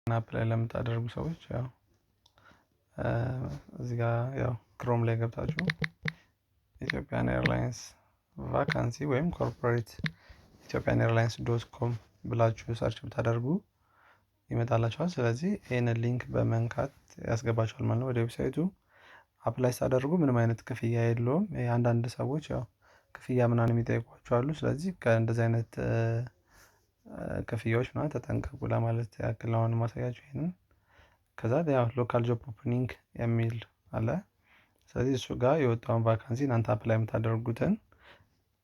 አፕላይ ለምታደርጉ ሰዎች ያው እዚህ ጋር ያው ክሮም ላይ ገብታችሁ ኢትዮጵያን ኤርላይንስ ቫካንሲ ወይም ኮርፖሬት ኢትዮጵያን ኤርላይንስ .com ብላችሁ ሰርች ብታደርጉ ይመጣላችኋል። ስለዚህ ይሄንን ሊንክ በመንካት ያስገባችኋል ማለት ነው ወደ ዌብሳይቱ። አፕላይ ስታደርጉ ምንም አይነት ክፍያ የለውም። አንዳንድ ሰዎች ያው ክፍያ ምናምን የሚጠይቋቸው አሉ። ስለዚህ ከእንደዚህ አይነት ክፍያዎች ምናምን ተጠንቀቁ ለማለት ያክል ነው አሁን ማሳያችሁ ይሄንን። ከዛ ያው ሎካል ጆብ ኦፕኒንግ የሚል አለ። ስለዚህ እሱ ጋር የወጣውን ቫካንሲ እናንተ አፕላይ የምታደርጉትን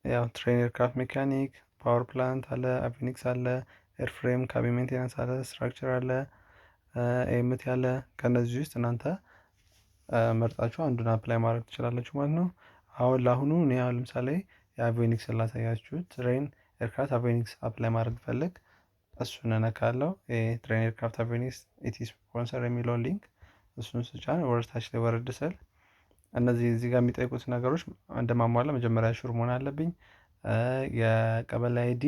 ያው ትሬን ኤርክራፍት ሜካኒክ፣ ፓወር ፕላንት አለ፣ አቪኒክስ አለ፣ ኤርፍሬም፣ ካቢን ሜንቴናንስ አለ፣ ስትራክቸር አለ፣ ኤምቲ አለ። ከነዚህ ውስጥ እናንተ መርጣችሁ አንዱን አፕላይ ማድረግ ትችላላችሁ ማለት ነው። አሁን ለአሁኑ እኔ አሁን ለምሳሌ የአቪኒክስ ላሳያችሁ። ትሬን ኤርክራፍት አቪኒክስ አፕላይ ማድረግ ፈልግ እሱን እነካለሁ። ትሬን ኤርክራፍት አቪኒክስ ኢቲ ስፖንሰር የሚለውን ሊንክ እሱን ስጫን ወርታች ላይ ወረድ ስል እነዚህ እዚህ ጋር የሚጠይቁት ነገሮች እንደማሟላ መጀመሪያ ሹር መሆን አለብኝ። የቀበሌ አይዲ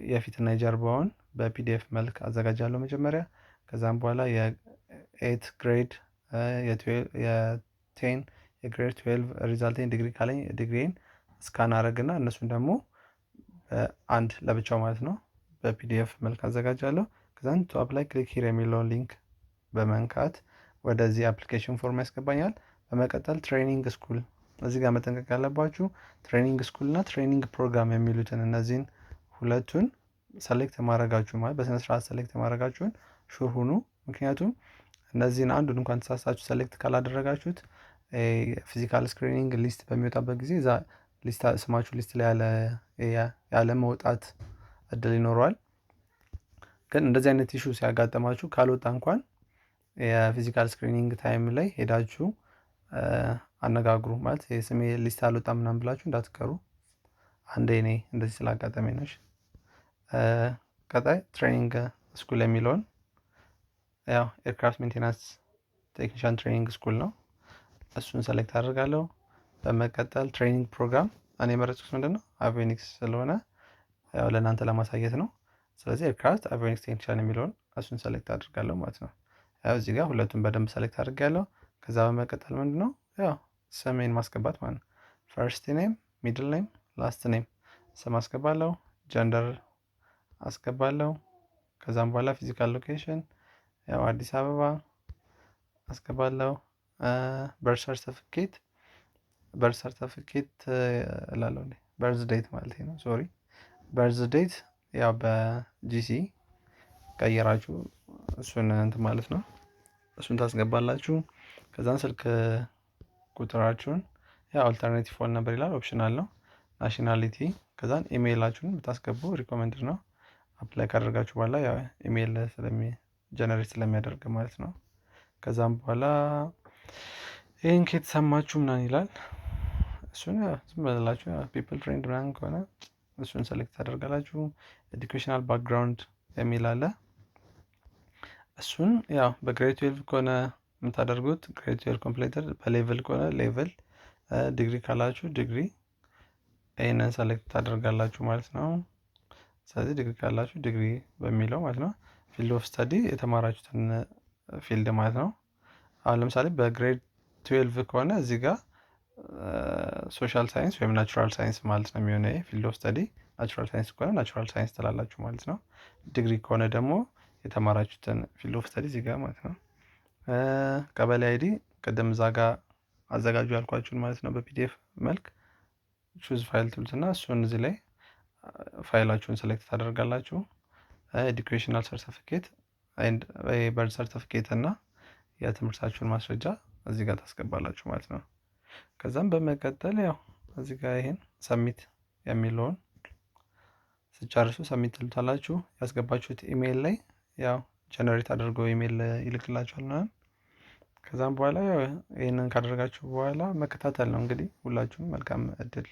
የፊትና የጀርባውን በፒዲኤፍ መልክ አዘጋጃለሁ መጀመሪያ። ከዛም በኋላ የኤት ግሬድ የቴን የግሬድ 12 ሪዛልቴን ዲግሪ ካለኝ ዲግሪን ስካን አረግና እነሱን ደግሞ አንድ ለብቻው ማለት ነው በፒዲኤፍ መልክ አዘጋጃለሁ። ከዛን ቱ አፕላይ ክሊክ ሂር የሚለውን ሊንክ በመንካት ወደዚህ አፕሊኬሽን ፎርም ያስገባኛል። በመቀጠል ትሬኒንግ ስኩል እዚህ ጋር መጠንቀቅ ያለባችሁ ትሬኒንግ ስኩል እና ትሬኒንግ ፕሮግራም የሚሉትን እነዚህን ሁለቱን ሰሌክት ማድረጋችሁ ማለት በስነ ስርዓት ሰሌክት ማድረጋችሁን ሹር ሁኑ። ምክንያቱም እነዚህን አንዱን እንኳን ተሳሳችሁ ሰሌክት ካላደረጋችሁት ፊዚካል ስክሪኒንግ ሊስት በሚወጣበት ጊዜ እዛ ሊስት ስማችሁ ሊስት ላይ ያለ መውጣት እድል ይኖረዋል። ግን እንደዚህ አይነት ኢሹ ሲያጋጥማችሁ ካልወጣ እንኳን የፊዚካል ስክሪኒንግ ታይም ላይ ሄዳችሁ አነጋግሩ። ማለት የስሜ ሊስት አልወጣም ምናምን ብላችሁ እንዳትቀሩ። አንዴ እኔ እንደዚህ ስላጋጠመኝ ነው። ቀጣይ ትሬኒንግ ስኩል የሚለውን ያው ኤርክራፍት ሜንቴናንስ ቴክኒሻን ትሬኒንግ ስኩል ነው። እሱን ሰሌክት አድርጋለሁ። በመቀጠል ትሬኒንግ ፕሮግራም እኔ የመረጥኩት ምንድነው አቪኒክስ ስለሆነ ያው ለእናንተ ለማሳየት ነው። ስለዚህ ኤርክራፍት አቪኒክስ ቴክኒሻን የሚለውን እሱን ሰሌክት አድርጋለሁ ማለት ነው። ያው እዚህ ጋር ሁለቱን በደንብ ሰሌክት አድርጋለሁ። ከዛ በመቀጠል ምንድነው ያው ስሜን ማስገባት ማለት ነው። ፈርስት ኔም፣ ሚድል ኔም፣ ላስት ኔም ስም አስገባለሁ። ጀንደር አስገባለሁ። ከዛም በኋላ ፊዚካል ሎኬሽን ያው አዲስ አበባ አስገባለሁ። በርዝ ሰርተፊኬት እላለሁ። በርዝ ዴት ማለት ነው። ሶሪ በርዝ ዴት ያው በጂሲ ቀየራችሁ እሱን እንትን ማለት ነው። እሱን ታስገባላችሁ። ከዛን ስልክ ቁጥራችሁን ያው አልተርኔቲቭ ፎን ነበር ይላል፣ ኦፕሽናል ነው። ናሽናሊቲ ከዛን ኢሜይላችሁን ብታስገቡ ሪኮመንድድ ነው። አፕላይ ካደረጋችሁ በኋላ ያው ኢሜይል ጀነሬት ስለሚያደርግ ማለት ነው። ከዛም በኋላ ይሄን ከተሰማችሁ ምናምን ይላል። እሱን ዝም ብላችሁ ፒፕል ፍሬንድ ምናምን ከሆነ እሱን ሰሌክት ታደርጋላችሁ። ኤዱኬሽናል ባክግራውንድ የሚል አለ። እሱን ያው በግሬድ 12 ከሆነ የምታደርጉት ግሬድ 12 ኮምፕሊትድ፣ በሌቭል ከሆነ ሌቭል፣ ዲግሪ ካላችሁ ዲግሪ ይሄንን ሰሌክት ታደርጋላችሁ ማለት ነው። ስለዚህ ዲግሪ ካላችሁ ዲግሪ በሚለው ማለት ነው። ፊልድ ኦፍ ስተዲ የተማራችሁትን ፊልድ ማለት ነው። አሁን ለምሳሌ በግሬድ 12 ከሆነ እዚህ ጋር ሶሻል ሳይንስ ወይም ናቹራል ሳይንስ ማለት ነው የሚሆነው። ፊልድ ኦፍ ስተዲ ናቹራል ሳይንስ ከሆነ ናቹራል ሳይንስ ትላላችሁ ማለት ነው። ዲግሪ ከሆነ ደግሞ የተማራችሁትን ፊልድ ኦፍ ስተዲ እዚህ ጋር ማለት ነው። ቀበሌ አይዲ ቅድም እዛ ጋር አዘጋጁ ያልኳችሁን ማለት ነው በፒዲኤፍ መልክ ቹዝ ፋይል ትሉትና እሱን እዚህ ላይ ፋይላችሁን ሴሌክት ታደርጋላችሁ። ኤዱኬሽናል ሰርቲፊኬት ኤንድ በርዝ ሰርቲፊኬት እና የትምህርታችሁን ማስረጃ እዚህ ጋር ታስገባላችሁ ማለት ነው። ከዛም በመቀጠል ያው እዚህ ጋር ይሄን ሰሚት የሚለውን ስጨርሱ ሰሚት ትሉታላችሁ። ያስገባችሁት ኢሜይል ላይ ያው ጀነሬት አድርጎ ኢሜይል ይልክላችኋል ምናምን። ከዛም በኋላ ያው ይሄንን ካደረጋችሁ በኋላ መከታተል ነው እንግዲህ። ሁላችሁም መልካም እድል